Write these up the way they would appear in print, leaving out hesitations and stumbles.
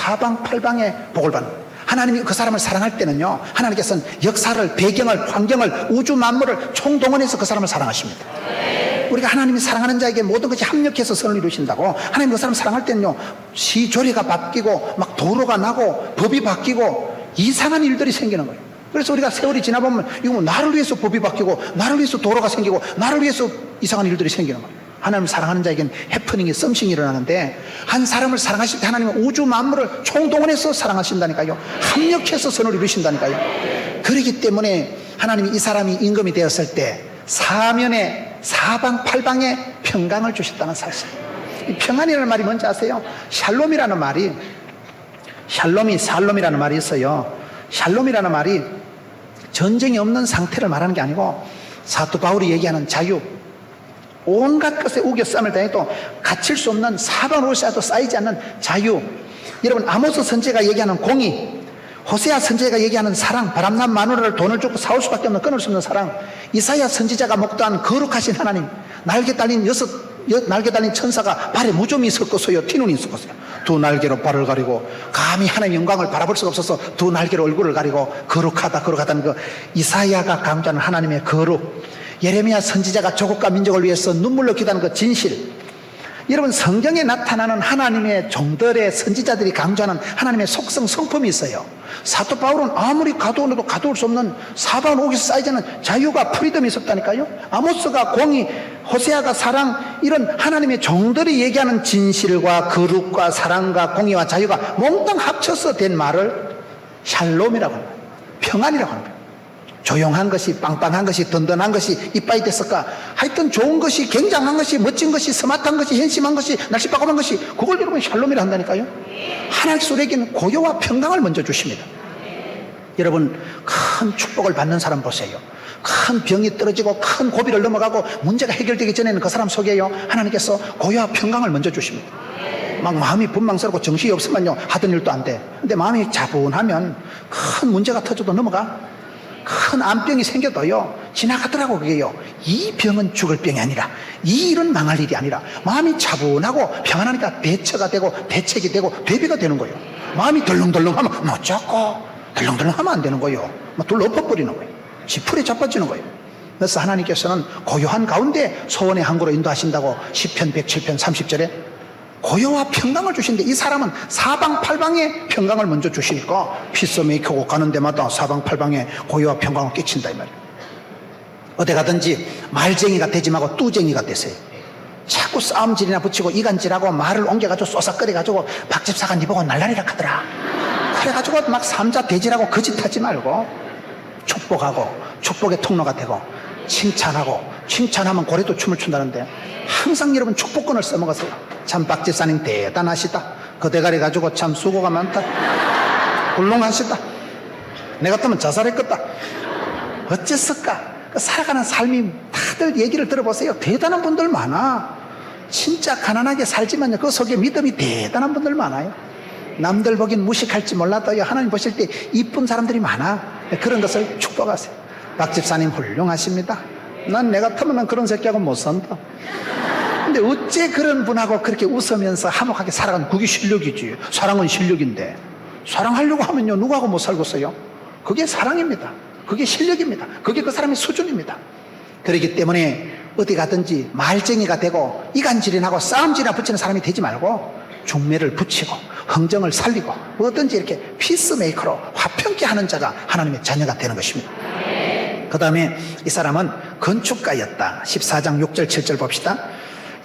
사방팔방에 복을 받는 거예요. 하나님이 그 사람을 사랑할 때는요, 하나님께서는 역사를, 배경을, 환경을, 우주 만물을 총동원해서 그 사람을 사랑하십니다. 우리가 하나님이 사랑하는 자에게 모든 것이 합력해서 선을 이루신다고. 하나님 그 사람 사랑할 때는요, 시조리가 바뀌고 막 도로가 나고 법이 바뀌고 이상한 일들이 생기는 거예요. 그래서 우리가 세월이 지나보면 이거 뭐 나를 위해서 법이 바뀌고 나를 위해서 도로가 생기고 나를 위해서 이상한 일들이 생기는 거예요. 하나님을 사랑하는 자에게는 해프닝이, 썸씽이 일어나는데, 한 사람을 사랑하실 때 하나님은 우주 만물을 총동원해서 사랑하신다니까요. 합력해서 선을 이루신다니까요. 그렇기 때문에 하나님이 이 사람이 임금이 되었을 때 사면에 사방팔방에 평강을 주셨다는 사실. 이 평안이라는 말이 뭔지 아세요? 샬롬이라는 말이, 살롬이라는 말이 있어요. 샬롬이라는 말이 전쟁이 없는 상태를 말하는 게 아니고, 사도 바울이 얘기하는 자유, 온갖 것에 우겨싸움을 당해도 갇힐 수 없는, 사방으로 쌓여도 쌓이지 않는 자유. 여러분, 아모스 선지자가 얘기하는 공의, 호세아 선지자가 얘기하는 사랑, 바람난 마누라를 돈을 주고 사올 수밖에 없는, 끊을 수 없는 사랑, 이사야 선지자가 목도한 거룩하신 하나님, 날개 달린 천사가 발에 무좀이 섞어서요, 티눈이 섞었어요. 두 날개로 발을 가리고 감히 하나님의 영광을 바라볼 수가 없어서 두 날개로 얼굴을 가리고 거룩하다는 그 이사야가 강조하는 하나님의 거룩, 예레미야 선지자가 조국과 민족을 위해서 눈물로 기도하는 그 진실. 여러분, 성경에 나타나는 하나님의 종들의, 선지자들이 강조하는 하나님의 속성, 성품이 있어요. 사도 바울은 아무리 가두어도 가두을 수 없는 사방 옥에서 쌓이지 않는 자유가, 프리덤이 있었다니까요. 아모스가 공의, 호세아가 사랑, 이런 하나님의 종들이 얘기하는 진실과 거룩과 사랑과 공의와 자유가 몽땅 합쳐서 된 말을 샬롬이라고 합니다. 평안이라고 합니다. 조용한 것이, 빵빵한 것이, 든든한 것이 이빠이 됐을까? 하여튼 좋은 것이, 굉장한 것이, 멋진 것이, 스마트한 것이, 현심한 것이, 날씨빠끔한 것이, 그걸 여러분 샬롬이라 한다니까요. 하나님께서 우리에게는 고요와 평강을 먼저 주십니다. 여러분, 큰 축복을 받는 사람 보세요. 큰 병이 떨어지고 큰 고비를 넘어가고 문제가 해결되기 전에는 그 사람 속에요, 하나님께서 고요와 평강을 먼저 주십니다. 막 마음이 분망스럽고 정신이 없으면요, 하던 일도 안 돼. 근데 마음이 차분하면 큰 문제가 터져도 넘어가. 큰 암병이 생겨도요, 지나가더라고. 그게요, 이 병은 죽을 병이 아니라, 이 일은 망할 일이 아니라, 마음이 차분하고 평안하니까 대처가 되고 대책이 되고 대비가 되는 거예요. 마음이 덜렁덜렁하면 못 잡고, 덜렁덜렁하면 안 되는 거예요. 막 둘러 엎어버리는 거예요. 지풀에 자빠지는 거예요. 그래서 하나님께서는 고요한 가운데 소원의 항구로 인도하신다고 시편 107편 30절에 고요와 평강을 주시는데, 이 사람은 사방팔방에 평강을 먼저 주시니까 피스메이커고 가는 데마다 사방팔방에 고요와 평강을 끼친다 이 말이에요. 어디 가든지 말쟁이가 되지 말고 뚜쟁이가 되세요. 자꾸 싸움질이나 붙이고 이간질하고 말을 옮겨가지고 쏘삭거려가지고 박집사가 니 보고 날라리라 하더라. 그래가지고 막 삼자 대질하고 거짓하지 말고 축복하고 축복의 통로가 되고, 칭찬하고, 칭찬하면 고래도 춤을 춘다는데 항상 여러분 축복권을 써먹었어요. 참 박집사님 대단하시다. 그 대가리 가지고 참 수고가 많다. 훌륭하시다. 내 같으면 자살했겠다. 어쨌을까? 살아가는 삶이, 다들 얘기를 들어보세요. 대단한 분들 많아. 진짜 가난하게 살지만요, 그 속에 믿음이 대단한 분들 많아요. 남들 보긴 무식할지 몰라도요, 하나님 보실 때 이쁜 사람들이 많아. 그런 것을 축복하세요. 박집사님 훌륭하십니다. 난 내 같으면 그런 새끼하고 못 산다. 근데 어째 그런 분하고 그렇게 웃으면서 화목하게 살아가는, 그게 실력이지. 사랑은 실력인데, 사랑하려고 하면요, 누구하고 못 살겠어요? 그게 사랑입니다. 그게 실력입니다. 그게 그 사람의 수준입니다. 그렇기 때문에 어디 가든지 말쟁이가 되고 이간질이나 싸움질이나 붙이는 사람이 되지 말고, 중매를 붙이고 흥정을 살리고 뭐든지 이렇게 피스메이커로 화평케 하는 자가 하나님의 자녀가 되는 것입니다. 그 다음에 이 사람은 건축가였다. 14장 6절 7절 봅시다.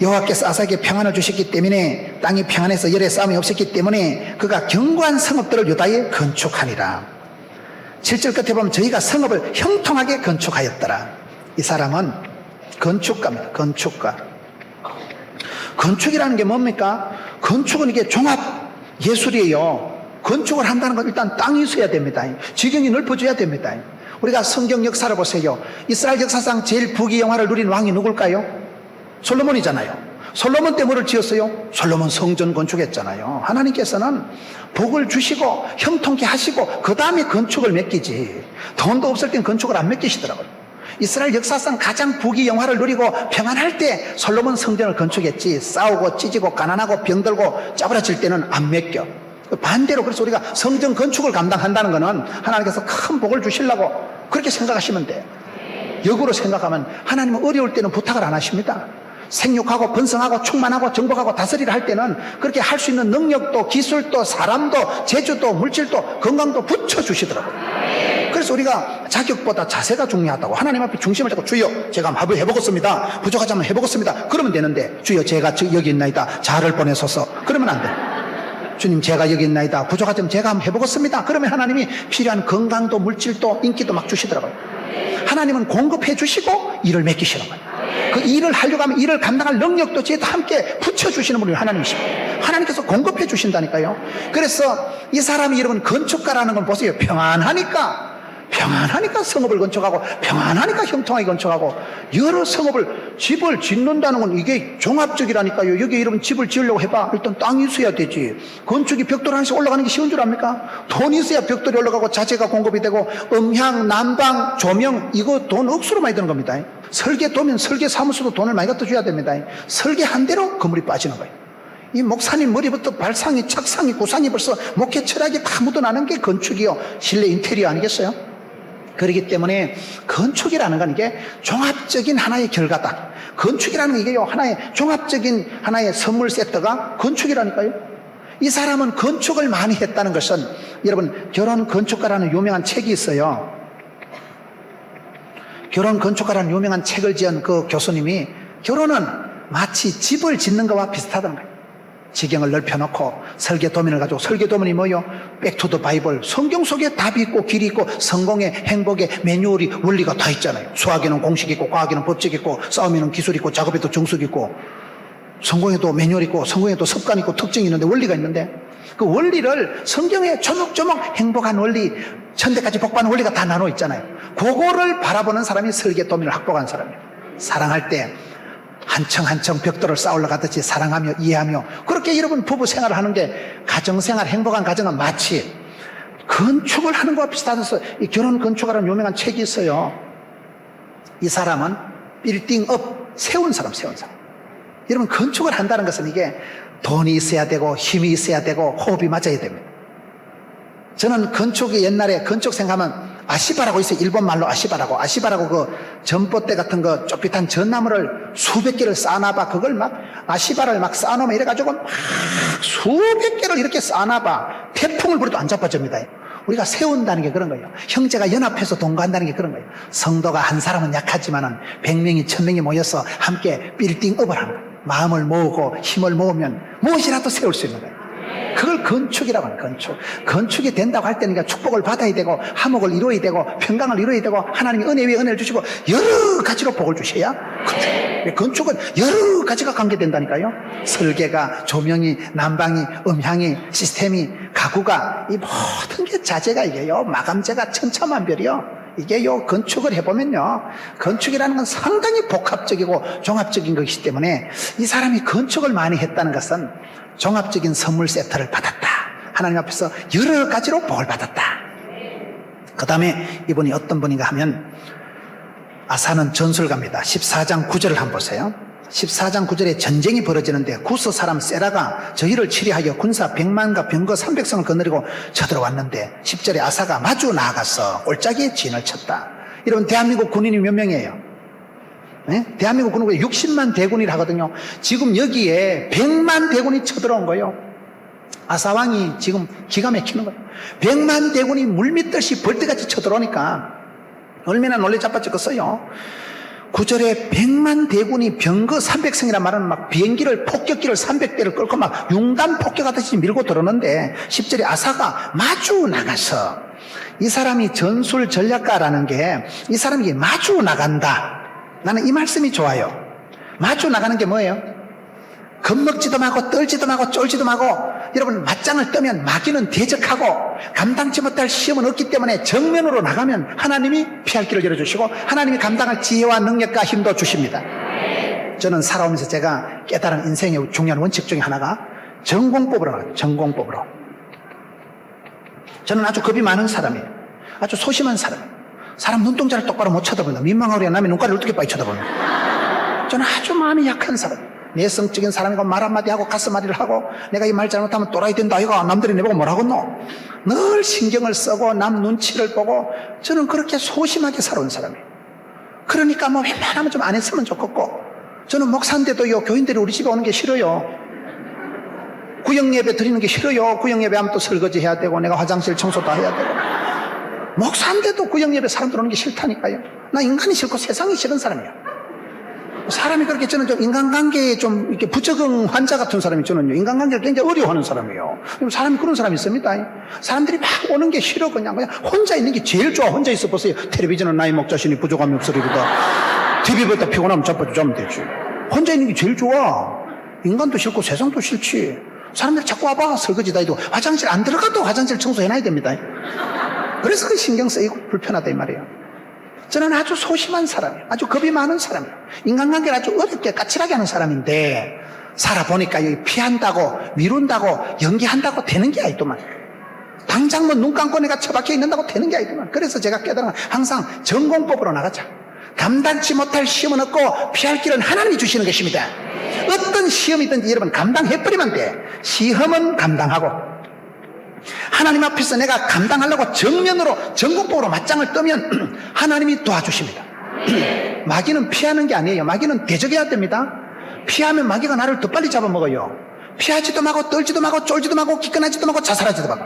여호와께서 아사에게 평안을 주셨기 때문에, 땅이 평안해서 열의 싸움이 없었기 때문에 그가 견고한 성읍들을 유다에 건축하니라. 7절 끝에 보면 저희가 성읍을 형통하게 건축하였더라. 이 사람은 건축가입니다. 건축가. 건축이라는 게 뭡니까? 건축은 이게 종합 예술이에요. 건축을 한다는 건 일단 땅이 있어야 됩니다. 지경이 넓어져야 됩니다. 우리가 성경 역사를 보세요. 이스라엘 역사상 제일 부귀영화를 누린 왕이 누굴까요? 솔로몬이잖아요. 솔로몬 때 뭐를 지었어요? 솔로몬 성전 건축했잖아요. 하나님께서는 복을 주시고 형통케 하시고 그 다음에 건축을 맡기지, 돈도 없을 땐 건축을 안 맡기시더라고요. 이스라엘 역사상 가장 부귀영화를 누리고 평안할 때 솔로몬 성전을 건축했지, 싸우고 찢이고 가난하고 병들고 짜부라질 때는 안 맡겨. 반대로 그래서 우리가 성전 건축을 감당한다는 것은 하나님께서 큰 복을 주시려고 그렇게 생각하시면 돼요. 역으로 생각하면 하나님은 어려울 때는 부탁을 안 하십니다. 생육하고 번성하고 충만하고 정복하고 다스리를 할 때는 그렇게 할 수 있는 능력도 기술도 사람도 재주도 물질도 건강도 붙여주시더라고요. 그래서 우리가 자격보다 자세가 중요하다고 하나님 앞에 중심을 잡고 주여 제가 한번 해보겠습니다. 부족하자면 해보겠습니다. 그러면 되는데 주여 제가 여기 있나이다. 자를 보내소서. 그러면 안 돼요. 주님 제가 여기 있나이다. 부족하자면 제가 한번 해보겠습니다. 그러면 하나님이 필요한 건강도 물질도 인기도 막 주시더라고요. 하나님은 공급해 주시고 일을 맡기시는 거예요. 그 일을 하려고 하면 일을 감당할 능력도 제도 함께 붙여주시는 분이 하나님이십니다. 하나님께서 공급해 주신다니까요. 그래서 이 사람이 여러분 건축가라는 건 보세요. 평안하니까 성읍을 건축하고 평안하니까 형통하게 건축하고 여러 성읍을 집을 짓는다는 건 이게 종합적이라니까요. 여기 여러분 집을 지으려고 해봐. 일단 땅이 있어야 되지. 건축이 벽돌 하나씩 올라가는 게 쉬운 줄 압니까? 돈이 있어야 벽돌이 올라가고 자재가 공급이 되고 음향, 난방, 조명 이거 돈 억수로 많이 드는 겁니다. 설계 도면 설계 사무소도 돈을 많이 갖다 줘야 됩니다. 설계한 대로 건물이 빠지는 거예요. 이 목사님 머리부터 발상이 착상이 구상이 벌써 목회 철학이 다 묻어나는 게 건축이요 실내 인테리어 아니겠어요? 그렇기 때문에 건축이라는 건 이게 종합적인 하나의 결과다. 건축이라는 게 이게요 하나의 종합적인 하나의 선물 세트가 건축이라니까요. 이 사람은 건축을 많이 했다는 것은 여러분 결혼 건축가라는 유명한 책이 있어요. 결혼 건축가라는 유명한 책을 지은 그 교수님이 결혼은 마치 집을 짓는 것과 비슷하다는 거예요. 지경을 넓혀놓고 설계 도면을 가지고 설계 도면이 뭐요? 백투더 바이블 성경 속에 답이 있고 길이 있고 성공의 행복의 매뉴얼이 원리가 다 있잖아요. 수학에는 공식이 있고 과학에는 법칙이 있고 싸움에는 기술이 있고 작업에도 정석이 있고 성공에도 매뉴얼이 있고 성공에도 습관이 있고 특징이 있는데 원리가 있는데 그 원리를 성경에 조목조목 행복한 원리 천대까지 복받는 원리가 다 나눠 있잖아요. 그거를 바라보는 사람이 설계 도면을 확보한 사람이에요. 사랑할 때 한 층 한 층 벽돌을 쌓으러 가듯이 사랑하며 이해하며 그렇게 여러분 부부 생활을 하는 게 가정생활 행복한 가정은 마치 건축을 하는 것과 비슷하면서 이 결혼 건축하라는 유명한 책이 있어요. 이 사람은 빌딩업 세운 사람. 여러분 건축을 한다는 것은 이게 돈이 있어야 되고 힘이 있어야 되고 호흡이 맞아야 됩니다. 저는 건축이 옛날에 건축 생각하면 아시바라고 있어요. 일본 말로 아시바라고 그 전봇대 같은 거 좁빗한 전나무를 수백 개를 쌓아놔봐. 그걸 막 아시바를 막 쌓아놓으면 이래가지고 막 수백 개를 이렇게 쌓아놔봐. 태풍을 불어도 안 자빠집니다. 우리가 세운다는 게 그런 거예요. 형제가 연합해서 동거한다는 게 그런 거예요. 성도가 한 사람은 약하지만은 100명이 1000명이 모여서 함께 빌딩업을 하는 거예요. 마음을 모으고 힘을 모으면 무엇이라도 세울 수 있는 거예요. 그걸 건축이라고 하는 건축. 건축이 된다고 할 때는 축복을 받아야 되고 화목을 이루어야 되고 평강을 이루어야 되고 하나님이 은혜 위에 은혜를 주시고 여러 가지로 복을 주셔야 건축은 여러 가지가 관계된다니까요. 설계가 조명이 난방이 음향이 시스템이 가구가 이 모든 게 자재가 이게요 마감재가 천차만별이요. 이게요 건축을 해보면요 건축이라는 건 상당히 복합적이고 종합적인 것이기 때문에 이 사람이 건축을 많이 했다는 것은 종합적인 선물 세트를 받았다. 하나님 앞에서 여러 가지로 복을 받았다. 그 다음에 이분이 어떤 분인가 하면 아사는 전술가입니다. 14장 9절을 한번 보세요. 14장 9절에 전쟁이 벌어지는데 구스 사람 세라가 저희를 치리하여 군사 100만과 병거 300성을 거느리고 쳐들어왔는데 10절에 아사가 마주 나아가서 올짜기에 진을 쳤다. 여러분 대한민국 군인이 몇 명이에요? 네? 대한민국 군은 60만 대군이라 하거든요. 지금 여기에 100만 대군이 쳐들어온 거예요. 아사왕이 지금 기가 막히는 거예요. 100만 대군이 물밀듯이 벌떼같이 쳐들어오니까 얼마나 놀래 자빠졌겠어요. 9절에 100만 대군이 병거 300성이란 말은 막 비행기를 폭격기를 300대를 끌고 막 융단 폭격하듯이 밀고 들어오는데 10절에 아사가 마주 나가서 이 사람이 전술 전략가라는 게 이 사람이 마주 나간다. 나는 이 말씀이 좋아요. 마주 나가는 게 뭐예요? 겁먹지도 마고 떨지도 마고 쫄지도 마고 여러분 맞짱을 뜨면 마귀는 대적하고 감당치 못할 시험은 없기 때문에 정면으로 나가면 하나님이 피할 길을 열어주시고 하나님이 감당할 지혜와 능력과 힘도 주십니다. 저는 살아오면서 제가 깨달은 인생의 중요한 원칙 중에 하나가 전공법으로 나가요. 전공법으로. 저는 아주 겁이 많은 사람이에요. 아주 소심한 사람이에요. 사람 눈동자를 똑바로 못 쳐다본다. 민망하고 남의 눈가리를 어떻게 빨리 쳐다봅니까? 저는 아주 마음이 약한 사람. 내성적인 사람이고 말 한마디 하고 가슴앓이를 하고 내가 이 말 잘못하면 또라이 된다 이거 남들이 내보고 뭐라 하겠노. 늘 신경을 쓰고 남 눈치를 보고 저는 그렇게 소심하게 살아온 사람이에요. 그러니까 뭐 웬만하면 좀 안 했으면 좋겠고 저는 목사인데도요 교인들이 우리 집에 오는 게 싫어요. 구역예배 드리는 게 싫어요. 구역예배 하면 또 설거지 해야 되고 내가 화장실 청소도 해야 되고 목사인데도 구역예배 사람들 오는 게 싫다니까요. 나 인간이 싫고 세상이 싫은 사람이야. 사람이 그렇게 저는 좀 인간관계에 좀 이렇게 부적응 환자 같은 사람이 저는요 인간관계를 굉장히 어려워하는 사람이에요. 사람이 그런 사람이 있습니다. 사람들이 막 오는 게 싫어 그냥 혼자 있는 게 제일 좋아. 혼자 있어 보세요. 텔레비전은 나이 먹 자신이 부족함이 없으리보다 TV보다 피곤하면 자빠져 자면 되지. 혼자 있는 게 제일 좋아. 인간도 싫고 세상도 싫지. 사람들이 자꾸 와봐 설거지다 해도 화장실 안 들어가도 화장실 청소해놔야 됩니다. 그래서 그 신경 쓰이고 불편하다 이 말이에요. 저는 아주 소심한 사람이에요. 아주 겁이 많은 사람이에요. 인간관계를 아주 어렵게 까칠하게 하는 사람인데 살아보니까 여기 피한다고 미룬다고 연기한다고 되는 게 아니더만. 당장 뭐 눈 감고 내가 처박혀 있는다고 되는 게 아니더만. 그래서 제가 깨달은 건 항상 전공법으로 나가자. 감당치 못할 시험은 없고 피할 길은 하나님이 주시는 것입니다. 어떤 시험이든지 여러분 감당해버리면 돼. 시험은 감당하고 하나님 앞에서 내가 감당하려고 정면으로 전공법으로 맞짱을 뜨면 하나님이 도와주십니다. 마귀는 피하는 게 아니에요. 마귀는 대적해야 됩니다. 피하면 마귀가 나를 더 빨리 잡아먹어요. 피하지도 마고 떨지도 마고 쫄지도 마고 기끈하지도 마고 자살하지도 마고.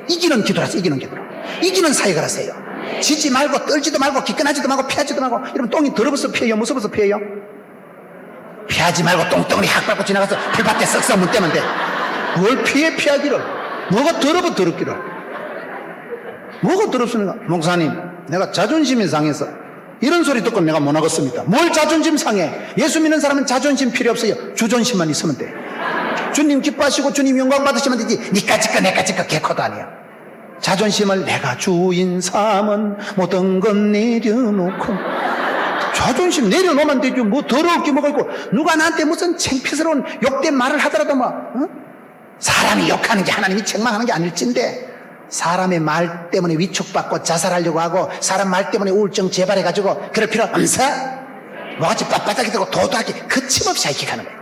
이기는 기도를 하세요. 이기는 기도로. 이기는 사역을 하세요. 지지 말고 떨지도 말고 기끈하지도 마고 피하지도 마고. 여러분 똥이 더러워서 피해요? 무서워서 피해요? 피하지 말고 똥덩어리 확 밟고 지나가서 풀밭에 썩썩 문 떼면 돼. 뭘 피하기를. 뭐가 더럽기를. 뭐가 더럽습니까? 목사님 내가 자존심이 상해서 이런 소리 듣고 내가 못 하겠습니다. 뭘 자존심 상해. 예수 믿는 사람은 자존심 필요 없어요. 주존심만 있으면 돼. 주님 기뻐하시고 주님 영광 받으시면 되지. 니까짓 거 내까짓 거 개코도 아니야. 자존심을 내가 주인 삼은 모든 건 내려놓고. 자존심 내려놓으면 되죠. 뭐 더러울 게 뭐가 있고. 누가 나한테 무슨 창피스러운 욕된 말을 하더라도 뭐 사람이 욕하는 게 하나님이 책망하는 게 아닐진데 사람의 말 때문에 위축받고 자살하려고 하고 사람 말 때문에 우울증 재발해가지고 그럴 필요 없어. 뭐같이 빳빳하게 되고 도도하게 거침없이 하이킥하는 거예요.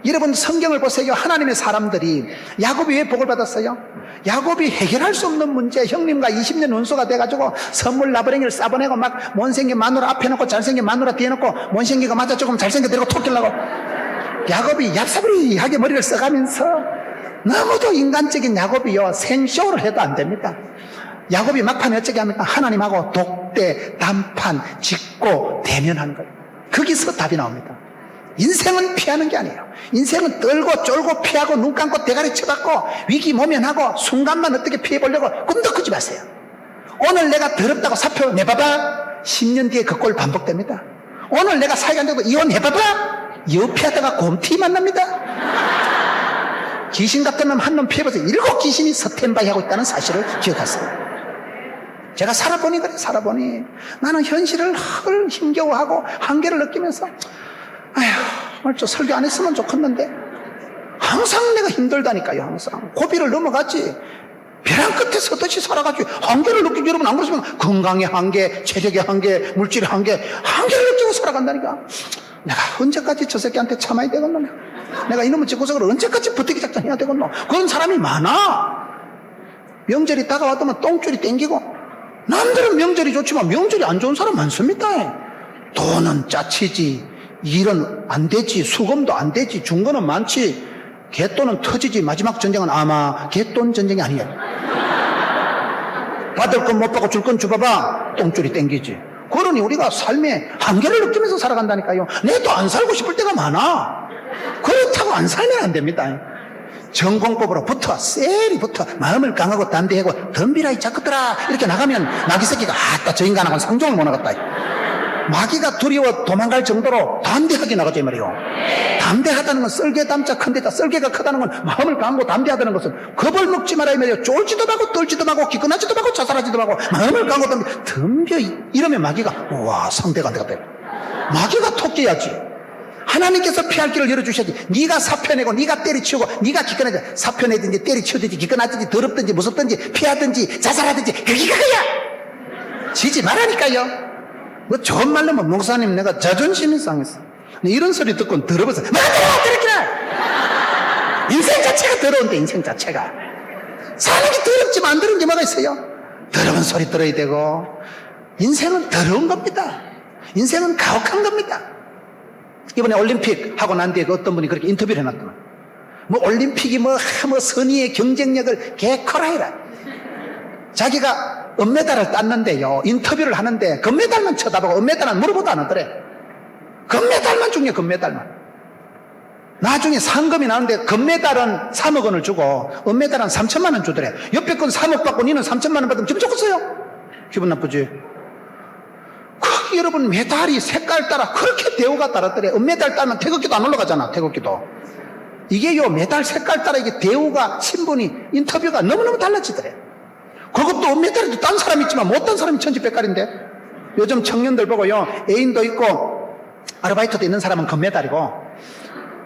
여러분 성경을 보세요. 하나님의 사람들이 야곱이 왜 복을 받았어요? 야곱이 해결할 수 없는 문제 형님과 20년 원수가 돼가지고 선물 나부랭이를 싸보내고 막 못생긴 마누라 앞에 놓고 잘생긴 마누라 뒤에 놓고 못생긴 거 맞아 조금 잘생겨 데리고 토끼려고 야곱이 얍사부리하게 머리를 써가면서 너무도 인간적인 야곱이요 생쇼를 해도 안 됩니다. 야곱이 막판에 어떻게 합니까? 하나님하고 독대, 단판, 짓고 대면하는 거예요. 거기서 답이 나옵니다. 인생은 피하는 게 아니에요. 인생은 떨고 쫄고 피하고 눈 감고 대가리 쳐박고 위기 모면하고 순간만 어떻게 피해보려고 꿈도 꾸지 마세요. 오늘 내가 더럽다고 사표 내봐봐 10년 뒤에 그 꼴 반복됩니다. 오늘 내가 사이가 안 되고 이혼해봐봐 여피하다가 곰티 만납니다. 귀신 같은 놈 한 놈 피해보세요. 7 귀신이 스탠바이 하고 있다는 사실을 기억하세요. 제가 살아보니 그래. 살아보니 나는 현실을 늘 힘겨워하고 한계를 느끼면서 아휴 저 설교 안 했으면 좋겠는데 항상 내가 힘들다니까요. 항상 고비를 넘어갔지. 벼랑 끝에 서듯이 살아가지고 한계를 느끼고 여러분 안 그러시면 건강의 한계, 체력의 한계, 물질의 한계를 느끼고 살아간다니까. 내가 언제까지 저 새끼한테 참아야 되겠노? 내가 이놈의 집구석으로 언제까지 버티기 작전해야 되겠노? 그런 사람이 많아. 명절이 다가왔다면 똥줄이 땡기고 남들은 명절이 좋지만 명절이 안 좋은 사람 많습니다. 돈은 짜치지 일은 안 되지 수금도 안 되지 중고는 많지 개돈은 터지지 마지막 전쟁은 아마 개돈 전쟁이 아니에요. 받을 건 못 받고 줄 건 줘봐봐 똥줄이 땡기지. 그러니 우리가 삶의 한계를 느끼면서 살아간다니까요. 내도 안 살고 싶을 때가 많아. 그렇다고 안 살면 안 됩니다. 전공법으로부터 세리부터 마음을 강하고 담대하고 덤비라 이 자꾸들아 이렇게 나가면 마귀 새끼가 아따 저 인간하고는 상종을 못 하겠다. 마귀가 두려워 도망갈 정도로 담대하게 나가죠 이 말이에요. 담대하다는 건 썰개 담자 큰데다 썰개가 크다는 건 마음을 강하고 담대하다는 것은 겁을 먹지 마라 이 말이에요. 쫄지도 마고 떨지도 마고 기끈하지도 마고 자살하지도 마고 마음을 강하고 덤벼 이러면 마귀가 와 상대가 안 되겠다. 마귀가 토끼야지. 하나님께서 피할 길을 열어주셔야지. 네가 사표내고 네가 때리치우고 네가 기끈하지. 사표내든지 때리치우든지 기끈하든지 더럽든지 무섭든지 피하든지 자살하든지 그게 그거야. 지지 말라니까요. 뭐 좋은 말로 뭐 목사님 내가 자존심이 상했어. 이런 소리 듣고 더러워서 뭐가 더러워 더럽기라. 인생 자체가 더러운데, 인생 자체가. 사는 게 더럽지만 안 더러운 게 뭐가 있어요? 더러운 소리 들어야 되고. 인생은 더러운 겁니다. 인생은 가혹한 겁니다. 이번에 올림픽 하고 난 뒤에 어떤 분이 그렇게 인터뷰를 해놨더만, 뭐 올림픽이 뭐 선의의 경쟁력을 개코라해라. 자기가 은메달을 땄는데요, 인터뷰를 하는데 금메달만 쳐다보고 은메달은 물어보도 안 하더래. 금메달만 중요해, 금메달만. 나중에 상금이 나오는데 금메달은 3억 원을 주고 은메달은 3천만 원 주더래. 옆에 건 3억 받고 니는 3천만 원 받으면 기분 좋겠어요? 기분 나쁘지? 그 여러분, 메달이 색깔 따라 그렇게 대우가 다르더래. 은메달 따면 태극기도 안 올라가잖아, 태극기도. 이게요, 메달 색깔 따라 이게 대우가, 신분이, 인터뷰가 너무너무 달라지더래. 그것도 은메달에도 딴 사람 있지만 못 딴 사람이 천지백깔인데. 요즘 청년들 보고요, 애인도 있고 아르바이트도 있는 사람은 금메달이고,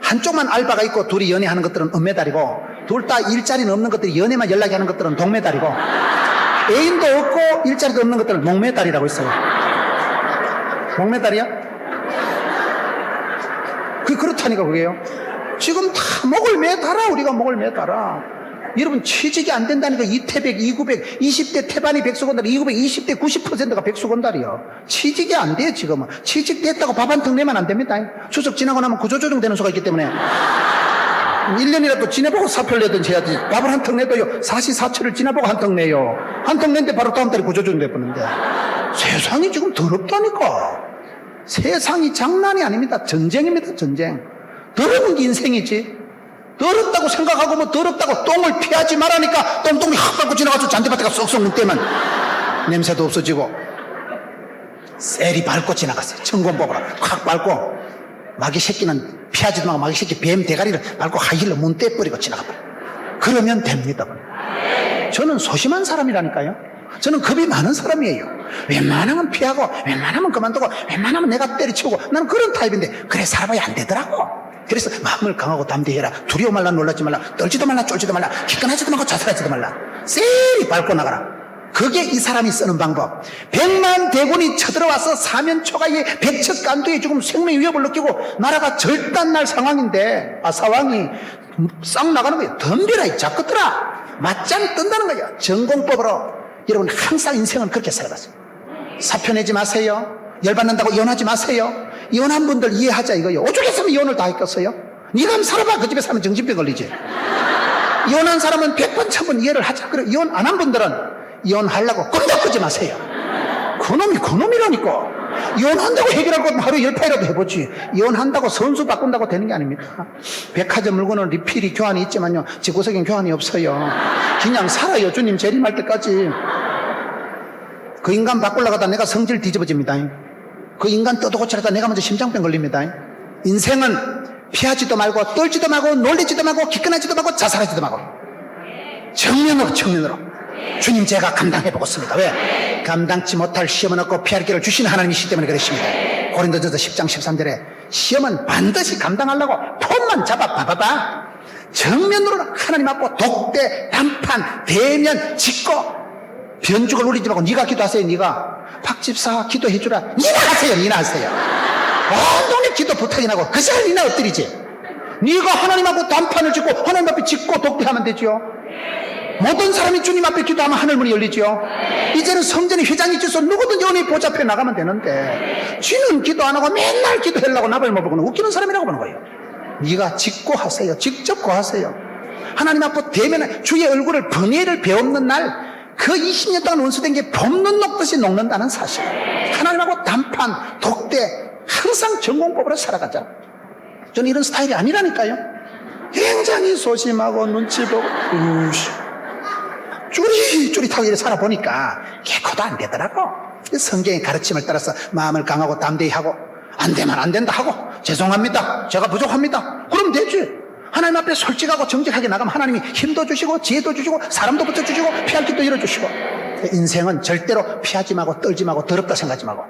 한쪽만 알바가 있고 둘이 연애하는 것들은 은메달이고, 둘 다 일자리는 없는 것들이 연애만 연락이 하는 것들은 동메달이고, 애인도 없고 일자리도 없는 것들은 목메달이라고 있어요. 목메달이야? 그게 그렇다니까, 그게요. 지금 다 목을 매달아, 우리가 목을 매달아. 여러분, 취직이 안 된다니까. 이태백, 이구백, 20대 태반이 백수건달, 이구백, 20대 90%가 백수건달이요. 취직이 안 돼, 지금은. 취직됐다고 밥 한 턱 내면 안 됩니다. 추석 지나고 나면 구조조정 되는 수가 있기 때문에 1년이라도 지내보고 사표를 내든지 해야지. 밥을 한 턱 내도요, 사시사철을 지나보고 한 턱 내요. 한 턱 냈는데 바로 다음 달에 구조조정 돼버리는데. 세상이 지금 더럽다니까. 세상이 장난이 아닙니다. 전쟁입니다, 전쟁. 더러운 게 인생이지. 더럽다고 생각하고, 뭐 더럽다고 똥을 피하지 말라니까 똥똥이 확 밟고 지나가서 잔디밭에가 쏙쏙 눕대면 냄새도 없어지고. 셀이 밟고 지나갔어요. 천공법으로 확 밟고, 마귀 새끼는 피하지도 말고 마귀 새끼 뱀 대가리를 밟고 하이힐로 문 떼버리고 지나가버려. 그러면 됩니다. 저는 소심한 사람이라니까요. 저는 겁이 많은 사람이에요. 웬만하면 피하고, 웬만하면 그만두고, 웬만하면 내가 때려치우고, 나는 그런 타입인데, 그래 살아봐야 안 되더라고. 그래서 마음을 강하고 담대해라. 두려워 말라, 놀라지 말라, 떨지도 말라, 쫄지도 말라, 기권하지도 말고 자살하지도 말라. 쎄리 밟고 나가라. 그게 이 사람이 쓰는 방법. 100만 대군이 쳐들어와서 사면초가의 백척간두에 지금 생명의 위협을 느끼고 나라가 절단날 상황인데, 상황이 싹 나가는 거예요. 덤벼라, 이 자꾸들아. 맞짱 뜬다는 거예요. 전공법으로. 여러분, 항상 인생은 그렇게 살아갔어요. 사표 내지 마세요. 열받는다고 이혼하지 마세요. 이혼한 분들 이해하자, 이거요. 오죽했으면 이혼을 다 했겠어요? 네가 한번 살아봐. 그 집에 살면 정신병 걸리지. 이혼한 사람은 100번 1000번 이해를 하자. 그래, 이혼 안 한 분들은 이혼하려고 꿈도 꾸지 마세요. 그놈이 그놈이라니까. 이혼한다고 해결할 거면 하루에 10판이라도 해보지. 이혼한다고 선수 바꾼다고 되는 게 아닙니다. 백화점 물건은 리필이 교환이 있지만요, 집구석엔 교환이 없어요. 그냥 살아요. 주님 재림할 때까지. 그 인간 바꾸려고 하다 내가 성질 뒤집어집니다. 그 인간 떠도고치려다 내가 먼저 심장병 걸립니다. 인생은 피하지도 말고, 떨지도 말고, 놀리지도 말고, 기권하지도 말고, 자살하지도 말고, 정면으로, 정면으로. 주님, 제가 감당해보겠습니다. 왜? 감당치 못할 시험은 없고 피할 길을 주시는 하나님이시기 때문에 그러십니다. 고린도전서 10장 13절에 시험은 반드시 감당하려고 폰만 잡아 봐봐봐. 정면으로 하나님 앞고 독대, 단판, 대면, 짓고, 변죽을 누리지 말고 네가 기도하세요. 네가 박집사 기도해주라. 니나 하세요. 니나 하세요. 온동네 기도 부탁이 나고 그 시간에 니나 엎드리지. 네가 하나님 앞에 단판을 짓고 하나님 앞에 짓고 독대하면 되죠. 모든 사람이 주님 앞에 기도하면 하늘문이 열리죠. 이제는 성전에 회장이 있어서 누구든 연이 보좌표에 나가면 되는데, 쥐는 기도 안 하고 맨날 기도하려고 나발 먹고는 웃기는 사람이라고 보는 거예요. 네가 짓고 하세요. 직접 고하세요. 하나님 앞에 대면에 주의 얼굴을 번뇌를 배웠는 날, 그 20년 동안 원수된 게 봄눈 녹듯이 녹는다는 사실. 하나님하고 단판, 독대, 항상 전공법으로 살아가자. 저는 이런 스타일이 아니라니까요. 굉장히 소심하고 눈치 보고 쭈릿쭈릿하게 살아보니까 개코도 안 되더라고. 성경의 가르침을 따라서 마음을 강하고 담대히 하고, 안 되면 안 된다 하고, 죄송합니다, 제가 부족합니다, 그럼 되지. 하나님 앞에 솔직하고 정직하게 나가면 하나님이 힘도 주시고 지혜도 주시고 사람도 붙여주시고 피할 길도 열어주시고. 인생은 절대로 피하지 말고 떨지 말고 더럽다 생각하지 말고,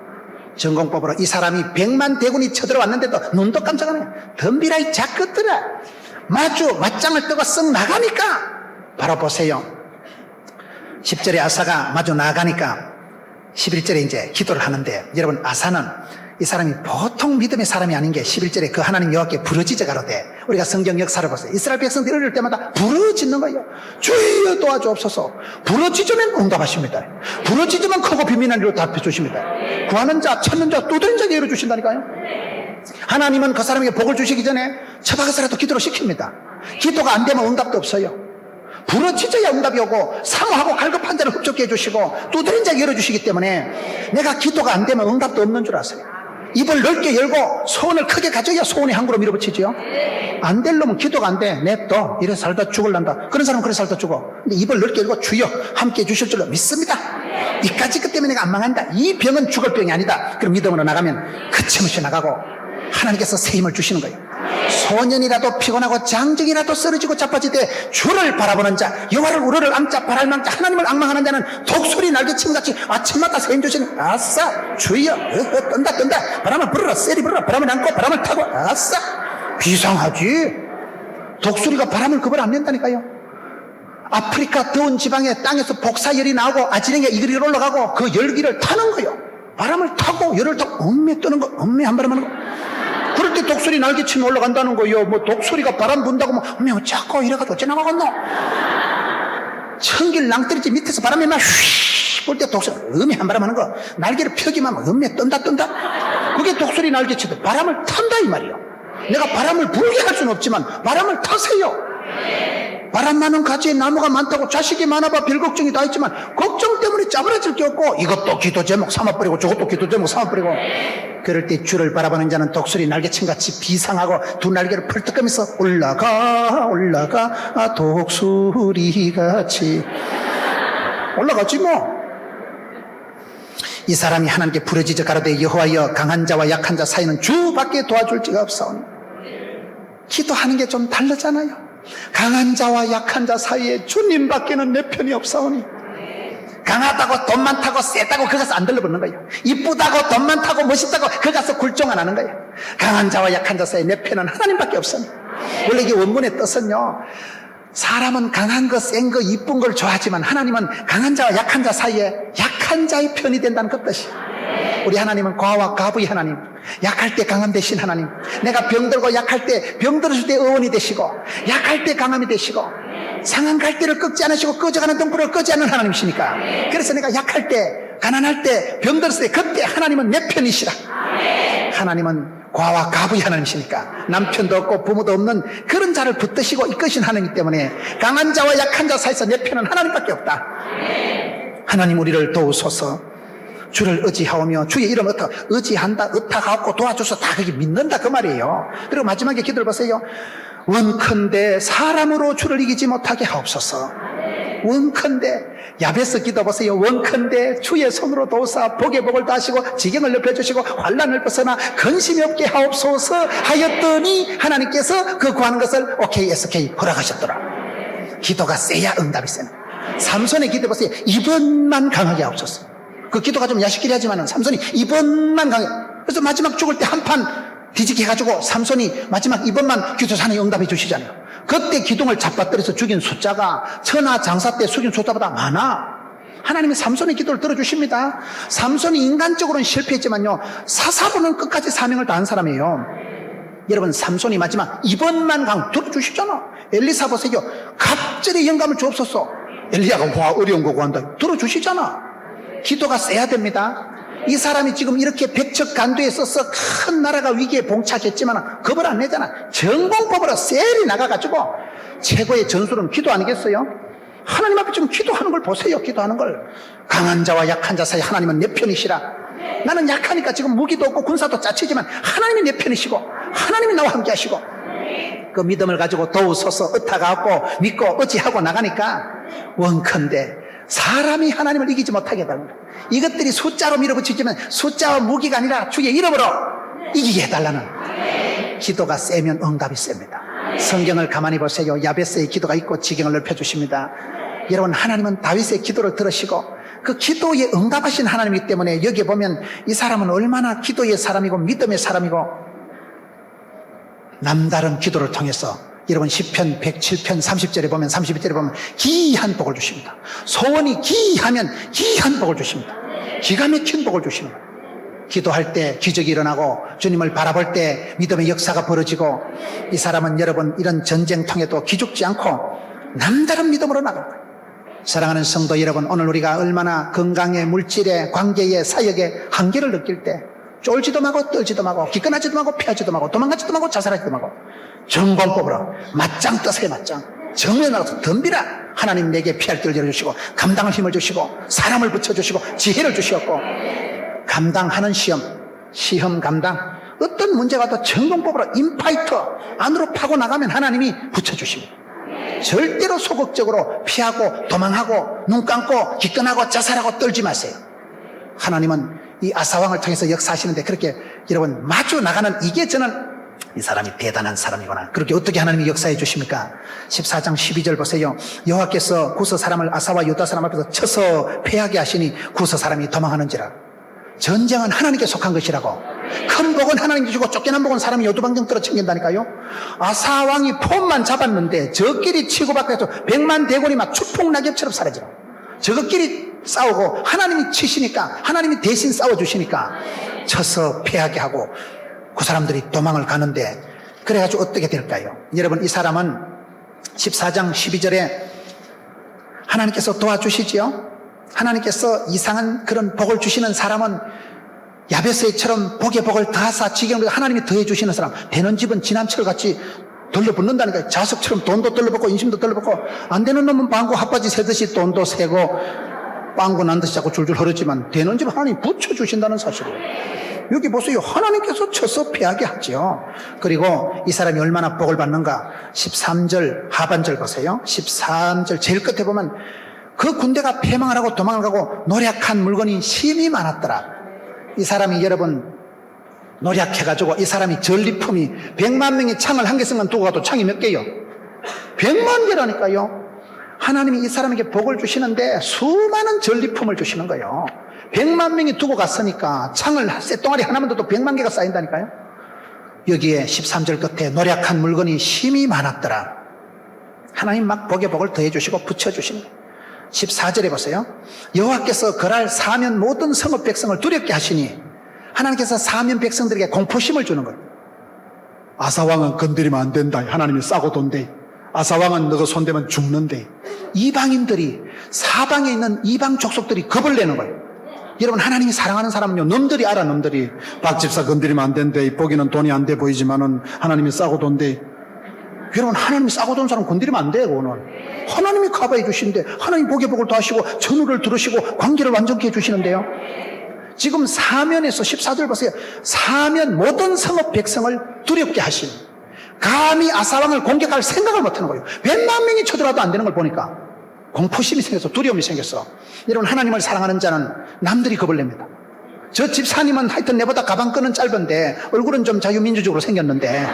전공법으로. 이 사람이 100만 대군이 쳐들어왔는데도 눈도 깜짝 안 해요. 덤비라 이 작것들아. 맞짱을 뜨고 쓱 나가니까, 바로 보세요. 10절에 아사가 마주 나가니까 11절에 이제 기도를 하는데, 여러분, 아사는 이 사람이 보통 믿음의 사람이 아닌 게 11절에 그 하나님 여호와께 부르짖어 가로되, 우리가 성경 역사를 보세요. 이스라엘 백성들이 어릴 때마다 부르짖는 거예요. 주여 도와주옵소서. 부르짖으면 응답하십니다. 부르짖으면 크고 비밀한 일로 답해 주십니다. 구하는 자, 찾는 자, 두드린 자에게 열어주신다니까요. 하나님은 그 사람에게 복을 주시기 전에 처박아서라도 기도를 시킵니다. 기도가 안 되면 응답도 없어요. 부르짖어야 응답이 오고, 사모하고 갈급한 자를 흡족해 해주시고, 두드린 자에게 열어주시기 때문에 내가 기도가 안 되면 응답도 없는 줄 아세요. 입을 넓게 열고 소원을 크게 가져야 소원이 항구로 밀어붙이지요. 안 될 놈은 기도가 안 돼. 냅둬. 이래 살다 죽을란다. 그런 사람은 그래 살다 죽어. 근데 입을 넓게 열고 주여 함께 해주실 줄로 믿습니다. 이까짓 것 때문에 내가 안 망한다. 이 병은 죽을 병이 아니다. 그럼 믿음으로 나가면 그침없이 나가고 하나님께서 새 힘을 주시는 거예요. 소년이라도 피곤하고 장정이라도 쓰러지고 자빠질 주를 바라보는 자, 여호와를 우러를 앙자 바랄망 자, 하나님을 앙망하는 자는 독수리 날개침같이 아침마다 새 힘 주시는, 아싸 주여 떤다 바람을 불어라, 세리 불어라, 바람을 안고 바람을 타고, 아싸. 비상하지. 독수리가 바람을 겁을 안 낸다니까요. 아프리카 더운 지방의 땅에서 복사열이 나오고 아지랭이가 이글이 올라가고 그 열기를 타는 거예요. 바람을 타고 열을 타고 엄매 뜨는 거, 엄매 한 바람 하는 거. 그럴 때 독수리 날개치면 올라간다는 거예요. 뭐 독수리가 바람 분다고 뭐 엄매 어쩌고 이래가지고 어째 나가겠노. 천길 낭떠러지 밑에서 바람이 막 휘 불 때 독수리 엄매 한 바람 하는 거, 날개를 펴기만 하면 엄매 뜬다. 그게 독수리 날개치도 바람을 탄다 이 말이에요. 내가 바람을 불게 할 수는 없지만 바람을 타세요. 바람 나는 가지에 나무가 많다고 자식이 많아봐 별 걱정이 다 있지만 걱정 때문에 짜부러질 게 없고, 이것도 기도 제목 삼아버리고 저것도 기도 제목 삼아버리고, 그럴 때 주를 바라보는 자는 독수리 날개침같이 비상하고 두 날개를 펄떡거면서 올라가 독수리같이 올라가지 뭐. 이 사람이 하나님께 부르짖어 가로되 여호와여 강한 자와 약한 자 사이는 주밖에 도와줄 자가 없사오니. 기도하는 게 좀 다르잖아요. 강한 자와 약한 자 사이에 주님밖에는 내 편이 없사오니. 강하다고 돈 많다고 세다고 그거 가서 안 들러붙는 거예요. 이쁘다고 돈 많다고 멋있다고 그거 가서 굴종 안 하는 거예요. 강한 자와 약한 자 사이에 내 편은 하나님밖에 없으니. 원래 이게 원문의 뜻은요, 사람은 강한 거, 센 거, 이쁜 걸 좋아하지만 하나님은 강한 자와 약한 자 사이에 약한 자의 편이 된다는 그 뜻이에요. 우리 하나님은 과와 가부의 하나님, 약할 때 강함 되신 하나님, 내가 병들고 약할 때 병들었을 때 의원이 되시고 약할 때 강함이 되시고 상한 갈대를 꺾지 않으시고 꺼져가는 등불을 끄지 않는 하나님이시니까, 그래서 내가 약할 때 가난할 때 병들었을 때 그때 하나님은 내 편이시라. 하나님은 과와 가부의 하나님이시니까 남편도 없고 부모도 없는 그런 자를 붙드시고 이끄신 하나님이기 때문에 강한 자와 약한 자 사이에서 내 편은 하나님밖에 없다. 하나님 우리를 도우소서. 주를 의지하오며 주의 이름 의지한다, 의탁하고 도와줘서 다 그게 믿는다 그 말이에요. 그리고 마지막에 기도를 보세요. 원컨대 사람으로 주를 이기지 못하게 하옵소서. 원컨대 야베스 기도 보세요. 원컨대 주의 손으로 도우사 복의 복을 다하시고 지경을 넓혀주시고 환난을 벗어나 근심이 없게 하옵소서 하였더니 하나님께서 그 구하는 것을 오케이 SK 허락하셨더라. 기도가 세야 응답이 세는. 삼손의 기도 보세요. 이번만 강하게 하옵소서. 그 기도가 좀 야식끼리 하지만 삼손이 이번만 강해. 그래서 마지막 죽을 때 한 판 뒤집게 해가지고 삼손이 마지막 이번만 기도해서 하나님 응답해 주시잖아요. 그때 기둥을 잡아떨어서 죽인 숫자가 천하 장사 때 죽인 숫자보다 많아. 하나님이 삼손의 기도를 들어주십니다. 삼손이 인간적으로는 실패했지만요, 사사로는 끝까지 사명을 다한 사람이에요. 여러분, 삼손이 마지막 이번만 들어주시잖아. 엘리사 보세요. 갑자기 영감을 주옵소서. 엘리야가 어려운 거 구한다. 들어주시잖아. 기도가 세야 됩니다. 이 사람이 지금 이렇게 백척간도에 있어서 큰 나라가 위기에 봉착했지만 겁을 안 내잖아. 전공법으로 셀이 나가가지고 최고의 전술은 기도 아니겠어요? 하나님 앞에 지금 기도하는 걸 보세요. 기도하는 걸. 강한 자와 약한 자 사이 하나님은 내 편이시라. 나는 약하니까 지금 무기도 없고 군사도 짜치지만 하나님이 내 편이시고 하나님이 나와 함께 하시고, 그 믿음을 가지고 도우소서 의탁하고 믿고 의지하고 나가니까 원컨대 사람이 하나님을 이기지 못하게 해달라. 이것들이 숫자로 밀어붙이지만 숫자와 무기가 아니라 주의 이름으로 이기게 해달라는. 기도가 세면 응답이 셉니다. 성경을 가만히 보세요. 야베스의 기도가 있고 지경을 넓혀주십니다. 여러분, 하나님은 다윗의 기도를 들으시고 그 기도에 응답하신 하나님이기 때문에 여기에 보면 이 사람은 얼마나 기도의 사람이고 믿음의 사람이고 남다른 기도를 통해서, 여러분 시편 107편 30절에 보면 31절에 보면 기이한 복을 주십니다. 소원이 기이하면 기이한 복을 주십니다. 기가 막힌 복을 주시는 거예요. 기도할 때 기적이 일어나고 주님을 바라볼 때 믿음의 역사가 벌어지고 이 사람은 여러분 이런 전쟁통에도 기죽지 않고 남다른 믿음으로 나갈 거예요. 사랑하는 성도 여러분, 오늘 우리가 얼마나 건강에, 물질에, 관계에, 사역에 한계를 느낄 때 쫄지도 마고 떨지도 마고 기권하지도 마고 피하지도 마고 도망가지도 마고 자살하지도 마고 전공법으로 맞짱 떠세요. 맞짱 정면에 나가서 덤비라. 하나님 내게 피할 길을 열어주시고 감당할 힘을 주시고 사람을 붙여주시고 지혜를 주시었고 감당하는 시험 감당 어떤 문제가 또 전공법으로 인파이터 안으로 파고 나가면 하나님이 붙여주십니다. 절대로 소극적으로 피하고 도망하고 눈 감고 기권하고 자살하고 떨지 마세요. 하나님은 이 아사왕을 통해서 역사하시는데 그렇게 여러분 마주 나가는 이게 저는 이 사람이 대단한 사람이구나. 그렇게 어떻게 하나님이 역사해 주십니까? 14장 12절 보세요. 여호와께서 구스 사람을 아사와 유다 사람 앞에서 쳐서 패하게 하시니 구스 사람이 도망하는지라. 전쟁은 하나님께 속한 것이라고. 큰 복은 하나님께 주고 쫓겨난 복은 사람이 요두방정 끌어당긴다니까요. 아사왕이 폼만 잡았는데 저끼리 치고받고 해서 100만 대군이 막 추풍낙엽처럼 사라져. 저것끼리 싸우고 하나님이 치시니까 하나님이 대신 싸워주시니까 쳐서 패하게 하고 그 사람들이 도망을 가는데 그래가지고 어떻게 될까요? 여러분 이 사람은 14장 12절에 하나님께서 도와주시지요. 하나님께서 이상한 그런 복을 주시는 사람은 야베스처럼 복에 복을 더하사 지경을 하나님이 더해 주시는 사람. 되는 집은 지남철같이 돌려붙는다니까. 자석처럼 돈도 돌려붙고 인심도 돌려붙고 안 되는 놈은 방구 핫바지 새듯이 돈도 새고 빵구 난 듯이 자꾸 줄줄 흐르지만 되는 집 하나님이 붙여주신다는 사실이에요. 여기 보세요. 하나님께서 쳐서 피하게 하죠. 그리고 이 사람이 얼마나 복을 받는가. 13절 하반절 보세요. 13절 제일 끝에 보면 그 군대가 패망을 하고 도망을 가고 노력한 물건이 심히 많았더라. 이 사람이 여러분 노력해가지고 이 사람이 전리품이 100만 명이 창을 한 개 쓴 건 두고 가도 창이 몇 개요? 100만 개라니까요. 하나님이 이 사람에게 복을 주시는데 수많은 전리품을 주시는 거예요. 100만 명이 두고 갔으니까 창을 쇳덩어리 하나만 둬도 100만 개가 쌓인다니까요. 여기에 13절 끝에 노력한 물건이 심히 많았더라. 하나님 막 복에 복을 더해 주시고 붙여주시는 거예요. 14절에 보세요. 여호와께서 그날 사면 모든 성읍 백성을 두렵게 하시니 하나님께서 사면 백성들에게 공포심을 주는 거예요. 아사왕은 건드리면 안 된다. 하나님이 싸고 돈대. 아사왕은 너가 손대면 죽는데. 이방인들이 사방에 있는 이방 족속들이 겁을 내는 거예요. 여러분 하나님이 사랑하는 사람은요 놈들이 알아. 놈들이 박집사 건드리면 안 된대. 보기는 돈이 안 돼 보이지만은 하나님이 싸고 돈대. 여러분 하나님이 싸고 돈 사람 건드리면 안 돼요. 그거는 하나님이 커버해 주시는데 하나님 복에 복을 더하시고 전우를 들으시고 관계를 완전케 해주시는데요. 지금 사면에서 14절 보세요. 사면 모든 성읍 백성을 두렵게 하시니 감히 아사왕을 공격할 생각을 못하는 거예요. 100만 명이 쳐들어도 안 되는 걸 보니까 공포심이 생겼어. 두려움이 생겼어. 여러분 하나님을 사랑하는 자는 남들이 겁을 냅니다. 저 집사님은 하여튼 내보다 가방끈은 짧은데 얼굴은 좀 자유민주적으로 생겼는데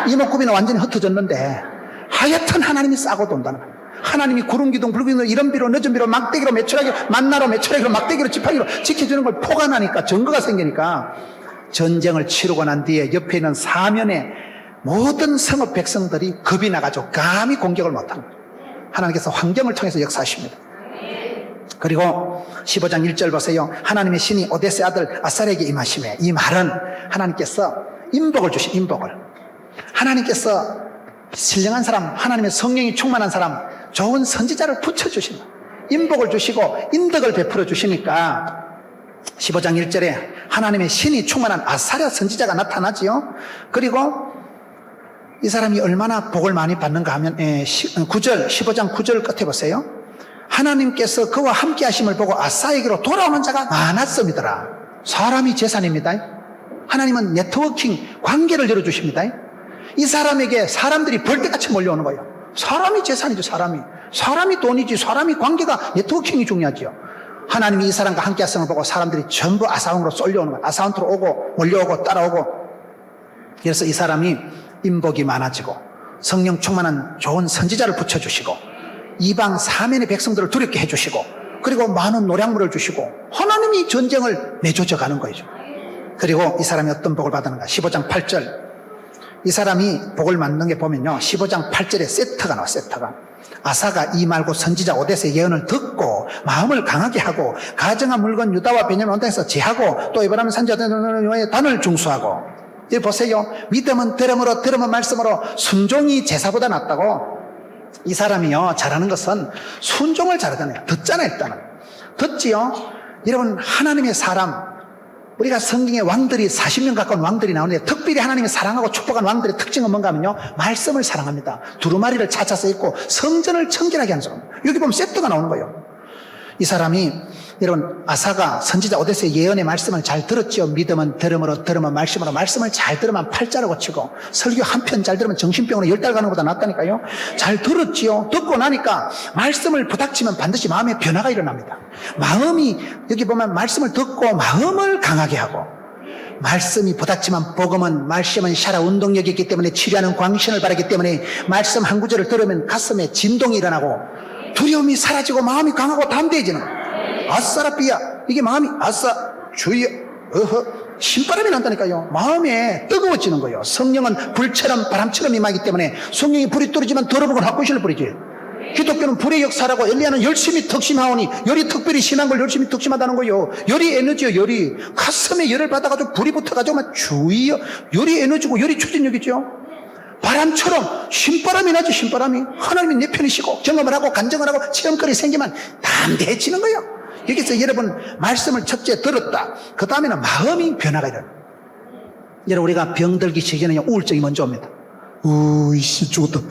이목구비는 완전히 흩어졌는데 하여튼 하나님이 싸고 돈다는 거예요. 하나님이 구름기둥 불기둥 이런 비로 늦은 비로 막대기로 매출하기로 만나로 매출하기로 막대기로 지팡이로 지켜주는 걸 포괄하니까 증거가 생기니까 전쟁을 치르고 난 뒤에 옆에 있는 사면에 모든 성읍 백성들이 겁이 나가지고 감히 공격을 못하는 거예요. 하나님께서 환경을 통해서 역사하십니다. 그리고 15장 1절 보세요. 하나님의 신이 오데스의 아들 아살에게 임하시매. 이 말은 하나님께서 인복을 주신 인복을 하나님께서 신령한 사람, 하나님의 성령이 충만한 사람, 좋은 선지자를 붙여주신다. 인복을 주시고 인덕을 베풀어 주시니까 15장 1절에 하나님의 신이 충만한 아사랴 선지자가 나타나지요. 그리고 이 사람이 얼마나 복을 많이 받는가 하면 9절, 15장 9절 끝에 보세요. 하나님께서 그와 함께 하심을 보고 아사에게로 돌아오는 자가 많았습니다. 사람이 재산입니다. 하나님은 네트워킹, 관계를 열어주십니다. 이 사람에게 사람들이 벌떼같이 몰려오는 거예요. 사람이 재산이죠. 사람이 돈이지. 사람이 관계가 네트워킹이 중요하지요. 하나님이 이 사람과 함께 하심을 보고 사람들이 전부 아사왕으로 쏠려오는 거예요. 아사왕으로 오고 몰려오고 따라오고. 그래서 이 사람이 인복이 많아지고 성령 충만한 좋은 선지자를 붙여주시고 이방 사면의 백성들을 두렵게 해주시고 그리고 많은 노량물을 주시고 하나님이 전쟁을 내조져 가는 거죠. 그리고 이 사람이 어떤 복을 받았는가. 15장 8절 이 사람이 복을 받는 게 보면요 15장 8절에 세트가 나와. 세트가 아사가 이 말고 선지자 오데스의 예언을 듣고 마음을 강하게 하고 가정한 물건 유다와 베냐민 온 땅에서 제하고 또 에브라임 산지와 단을 중수하고. 여기 보세요. 믿음은 들음으로 들음은 말씀으로 순종이 제사보다 낫다고. 이 사람이요 잘하는 것은 순종을 잘하잖아요. 듣잖아요. 일단은 듣지요. 여러분 하나님의 사람, 우리가 성경에 왕들이 40명 가까운 왕들이 나오는데 특별히 하나님이 사랑하고 축복한 왕들의 특징은 뭔가 하면요, 말씀을 사랑합니다. 두루마리를 찾아서 읽고 성전을 청결하게 하는 사람. 여기 보면 세트가 나오는 거예요. 이 사람이, 여러분 아사가 선지자 오데스의 예언의 말씀을 잘 들었죠. 믿음은 들음으로 들으면 말씀으로, 말씀을 잘 들으면 팔자로 고치고, 설교 한 편 잘 들으면 정신병으로 10달 가는 것보다 낫다니까요. 잘 들었지요. 듣고 나니까 말씀을 부닥치면 반드시 마음에 변화가 일어납니다. 마음이, 여기 보면 말씀을 듣고 마음을 강하게 하고, 말씀이 부닥치면 복음은, 말씀은 샤라 운동력이 있기 때문에 치료하는 광신을 바라기 때문에 말씀 한 구절을 들으면 가슴에 진동이 일어나고 두려움이 사라지고 마음이 강하고 담대해지는 거예요. 아싸라삐야, 이게 마음이 아싸 주여 어허 신바람이 난다니까요. 마음에 뜨거워지는 거예요. 성령은 불처럼 바람처럼 임하기 때문에 성령이 불이 떨어지면 더러운 헛구실을 뿌리지. 기독교는 불의 역사라고. 엘리야는 열심히 덕심하오니, 열이 특별히 심한 걸 열심히 덕심하다는 거예요. 열이 에너지요. 열이 가슴에 열을 받아가지고 불이 붙어가지고 막 주여, 열이 에너지고 열이 추진력이죠. 바람처럼 신바람이 나지. 신바람이 하나님이 내 편이시고 경험을 하고 간증을 하고 체험거리 생기면 담대해지는 거예요. 여기서 여러분 말씀을 첫째 들었다. 그 다음에는 마음이 변화가 일어나요. 여러분 우리가 병들기 직전에 우울증이 먼저 옵니다. 으이씨 죽었다.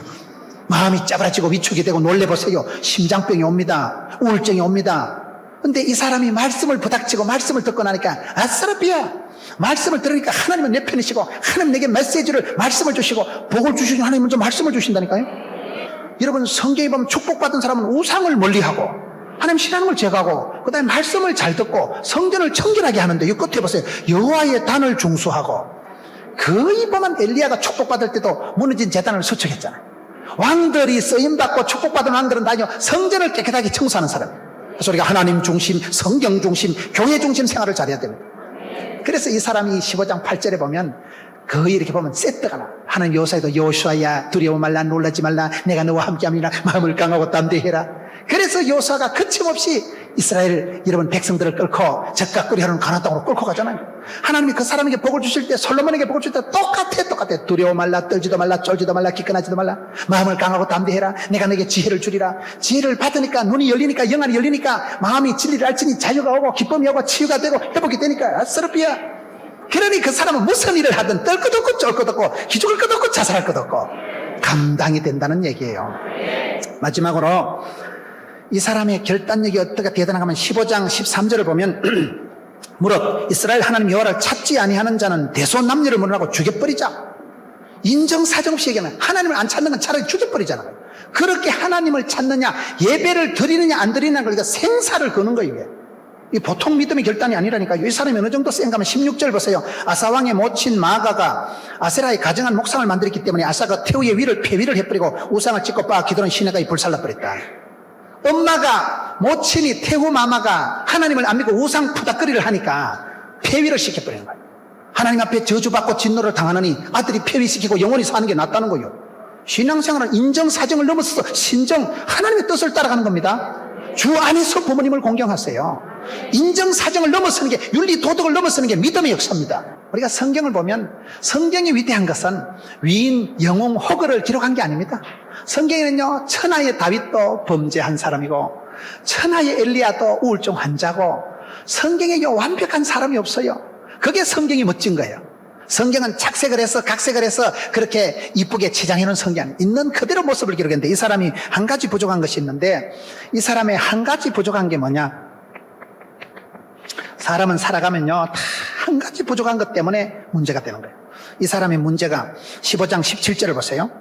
마음이 짜부라지고 위축이 되고 놀래보세요. 심장병이 옵니다. 우울증이 옵니다. 근데 이 사람이 말씀을 부닥치고 말씀을 듣고 나니까 아싸라비야, 말씀을 들으니까 하나님은 내 편이시고 하나님 내게 메시지를, 말씀을 주시고 복을 주시는 하나님은 좀 말씀을 주신다니까요. 여러분 성경에 보면 축복받은 사람은 우상을 멀리하고 하나님 신하는 걸 제거하고 그 다음에 말씀을 잘 듣고 성전을 청결하게 하는데, 이 끝에 보세요. 여호와의 단을 중수하고. 거의 보면 엘리야가 축복받을 때도 무너진 제단을 수축했잖아요. 왕들이 쓰임받고 축복받은 왕들은 다 성전을 깨끗하게 청소하는 사람이에요. 그래서 우리가 하나님 중심, 성경 중심, 교회 중심 생활을 잘해야 됩니다. 그래서 이 사람이 15장 8절에 보면 거의 이렇게 보면 세트가 나. 하나님 요사에도 요수아야 두려워 말라, 놀라지 말라, 내가 너와 함께함이라, 마음을 강하고 담대해라. 그래서 요수아가 거침없이 이스라엘 여러분 백성들을 끌고 적각거리 하는 가나안 땅으로 끌고 가잖아요. 하나님이 그 사람에게 복을 주실 때, 솔로몬에게 복을 주실 때 똑같아. 두려워 말라, 떨지도 말라, 쫄지도 말라, 기권하지도 말라, 마음을 강하고 담대해라. 내가 너에게 지혜를 주리라. 지혜를 받으니까 눈이 열리니까, 영안이 열리니까 마음이 진리를 알지니 자유가 오고 기쁨이 오고 치유가 되고 회복이 되니까 아싸르비야. 그러니 그 사람은 무슨 일을 하든 떨 것 없고 쫄 것 없고 기죽을 것 없고 자살할 것 없고 감당이 된다는 얘기예요. 마지막으로 이 사람의 결단력이 어떻게 대단한가 하면 15장 13절을 보면 무릇 이스라엘 하나님 여호와를 찾지 아니하는 자는 대소남녀를 물어나고 죽여버리자. 인정사정 없이 얘기하면 하나님을 안 찾는 건 차라리 죽여버리잖아요. 그렇게 하나님을 찾느냐, 예배를 드리느냐 안 드리느냐, 그러니까 생사를 거는 거예요. 이게 이 보통 믿음의 결단이 아니라니까요. 이 사람이 어느 정도 센가 하면 16절 보세요. 아사왕의 모친 마아가가 아세라의 가정한 목상을 만들었기 때문에 아사가 태우의 위를 폐위를 해버리고 우상을 찍고 빠 기도는 시내가에 불살라버렸다. 엄마가, 모친이, 태후 마마가 하나님을 안 믿고 우상 푸닥거리를 하니까 폐위를 시켜버리는 거예요. 하나님 앞에 저주받고 진노를 당하느니 아들이 폐위시키고 영원히 사는 게 낫다는 거예요. 신앙생활은 인정사정을 넘어서 신정, 하나님의 뜻을 따라가는 겁니다. 주 안에서 부모님을 공경하세요. 인정사정을 넘어서는 게, 윤리 도덕을 넘어서는 게 믿음의 역사입니다. 우리가 성경을 보면 성경이 위대한 것은 위인, 영웅, 호거를 기록한 게 아닙니다. 성경에는요, 천하의 다윗도 범죄한 사람이고 천하의 엘리야도 우울증 환자고 성경에 완벽한 사람이 없어요. 그게 성경이 멋진 거예요. 성경은 착색을 해서 각색을 해서 그렇게 이쁘게 치장해 놓은 성경이 아니에요. 있는 그대로 모습을 기록했는데 이 사람이 한 가지 부족한 것이 있는데, 이 사람의 한 가지 부족한 게 뭐냐, 사람은 살아가면요 다 한 가지 부족한 것 때문에 문제가 되는 거예요. 이 사람의 문제가 15장 17절을 보세요.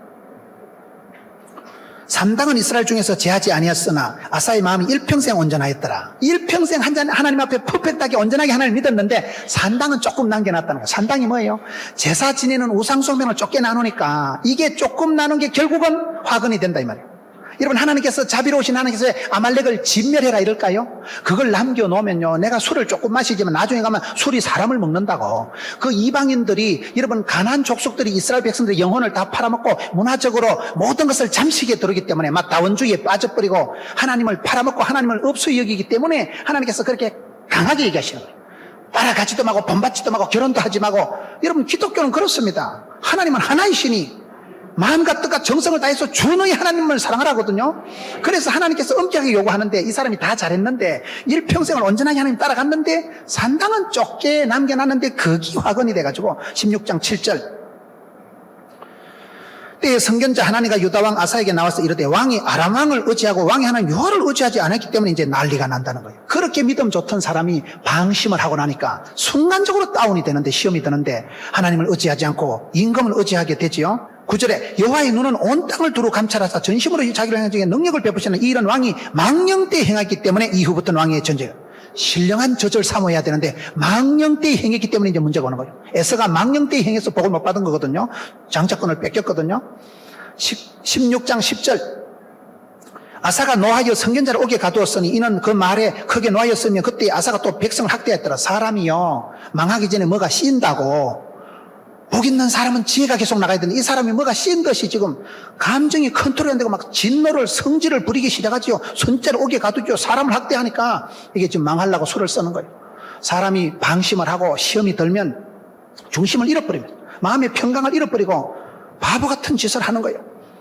산당은 이스라엘 중에서 제하지 아니었으나 아사의 마음이 일평생 온전하였더라. 일평생 하나님 앞에 퍼펙트하게 온전하게 하나님을 믿었는데 산당은 조금 남겨놨다는 거예요. 산당이 뭐예요? 제사 지내는 우상숭배를 좁게 나누니까 이게 조금 나눈 게 결국은 화근이 된다 이 말이에요. 여러분, 하나님께서 자비로우신 하나님께서 아말렉을 진멸해라 이럴까요? 그걸 남겨놓으면요, 내가 술을 조금 마시지만 나중에 가면 술이 사람을 먹는다고. 그 이방인들이, 여러분, 가나안 족속들이 이스라엘 백성들의 영혼을 다 팔아먹고 문화적으로 모든 것을 잠식에 들어오기 때문에 막 다원주의에 빠져버리고 하나님을 팔아먹고 하나님을 없이 여기기 때문에 하나님께서 그렇게 강하게 얘기하시는 거예요. 따라가지도 마고 본받지도 마고 결혼도 하지 마고. 여러분, 기독교는 그렇습니다. 하나님은 하나이시니 마음과 뜻과 정성을 다해서 주너의 하나님을 사랑하라거든요. 그래서 하나님께서 엄격하게 요구하는데, 이 사람이 다 잘했는데, 일평생을 온전하게 하나님 따라갔는데 산당은 좁게 남겨놨는데 거기 화근이 돼가지고 16장 7절, 때에 선견자 하나니가 유다왕 아사에게 나와서 이르되 왕이 아람 왕을 의지하고 왕이 하나님 여호와를 의지하지 않았기 때문에 이제 난리가 난다는 거예요. 그렇게 믿음 좋던 사람이 방심을 하고 나니까 순간적으로 다운이 되는데, 시험이 드는데 하나님을 의지하지 않고 임금을 의지하게 되지요. 9절에 여호와의 눈은 온 땅을 두루 감찰하사 전심으로 자기를 행하는 중에 능력을 베푸시는 이런 왕이 망령 때 행했기 때문에 이후부터는 왕의 전쟁, 신령한 저절 삼아야 되는데 망령 때 행했기 때문에 이제 문제가 오는 거예요. 에서가 망령 때 행해서 복을 못 받은 거거든요. 장자권을 뺏겼거든요. 16장 10절, 아사가 노하여 선견자를 옥에 가두었으니 이는 그 말에 크게 노하였으며 그때 아사가 또 백성을 학대했더라. 사람이요, 망하기 전에 뭐가 씌인다고. 복 있는 사람은 지혜가 계속 나가야 되는데 이 사람이 뭐가 씌인 듯이 지금 감정이 컨트롤이 안 되고 막 진노를, 성질을 부리기 시작하지요. 손자를 옥에 가두죠. 사람을 학대하니까 이게 지금 망하려고 수를 쓰는 거예요. 사람이 방심을 하고 시험이 들면 중심을 잃어버리면, 마음의 평강을 잃어버리고 바보 같은 짓을 하는 거예요.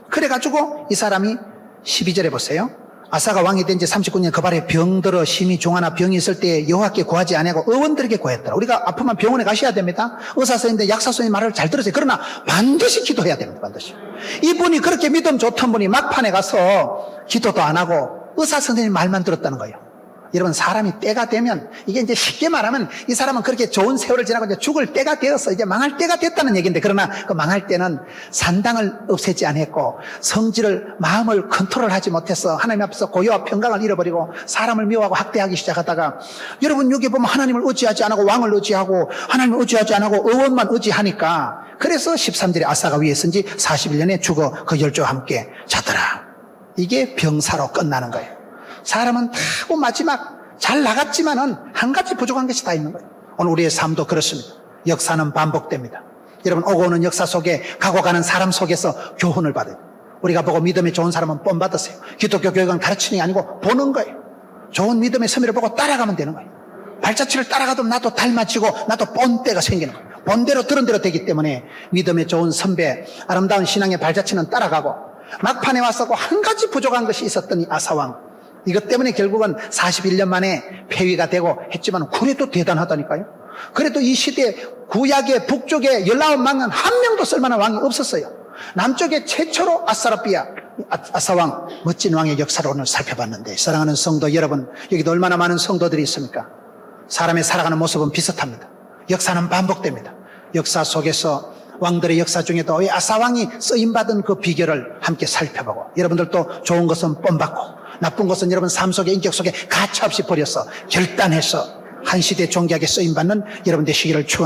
그래가지고 이 사람이 12절에 보세요. 아사가 왕이 된 지 39년 그 발에 병들어 심히 종하나 병이 있을 때 여호와께 구하지 아니하고 의원들에게 구했더라. 우리가 아프면 병원에 가셔야 됩니다. 의사 선생님인데 약사 선생님 말을 잘 들으세요. 그러나 반드시 기도해야 됩니다. 반드시. 이분이 그렇게 믿음 좋던 분이 막판에 가서 기도도 안 하고 의사 선생님 말만 들었다는 거예요. 여러분, 사람이 때가 되면, 이게 이제 쉽게 말하면 이 사람은 그렇게 좋은 세월을 지나고 이제 죽을 때가 되었어. 이제 망할 때가 됐다는 얘기인데, 그러나 그 망할 때는 산당을 없애지 않았고 성질을, 마음을 컨트롤하지 못해서 하나님 앞에서 고요와 평강을 잃어버리고 사람을 미워하고 학대하기 시작하다가, 여러분 여기 보면 하나님을 의지하지 않고 왕을 의지하고 하나님을 의지하지 않고 의원만 의지하니까, 그래서 13절에 아사가 위에 선지 41년에 죽어 그 열조와 함께 자더라. 이게 병사로 끝나는 거예요. 사람은 다 마지막 잘 나갔지만은 한 가지 부족한 것이 다 있는 거예요. 오늘 우리의 삶도 그렇습니다. 역사는 반복됩니다. 여러분, 오고 오는 역사 속에 가고 가는 사람 속에서 교훈을 받아요. 우리가 보고 믿음이 좋은 사람은 본 받으세요. 기독교 교육은 가르치는 게 아니고 보는 거예요. 좋은 믿음의 선미를 보고 따라가면 되는 거예요. 발자취를 따라가도 나도 닮아지고 나도 본때가 생기는 거예요. 본대로 들은 대로 되기 때문에 믿음의 좋은 선배, 아름다운 신앙의 발자취는 따라가고, 막판에 와서 한 가지 부족한 것이 있었더니 아사왕, 이것 때문에 결국은 41년 만에 폐위가 되고 했지만 그래도 대단하다니까요. 그래도 이 시대 구약의 북쪽에 19망은 한 명도 쓸만한 왕이 없었어요. 남쪽에 최초로 아사왕, 멋진 왕의 역사를 오늘 살펴봤는데, 사랑하는 성도 여러분, 여기도 얼마나 많은 성도들이 있습니까? 사람의 살아가는 모습은 비슷합니다. 역사는 반복됩니다. 역사 속에서 왕들의 역사 중에도 왜 아사왕이 쓰임받은 그 비결을 함께 살펴보고, 여러분들도 좋은 것은 본받고 나쁜 것은 여러분 삶 속에, 인격 속에 가차없이 버려서 결단해서 한 시대 존귀하게 쓰임받는 여러분 되시기를 축원합니다.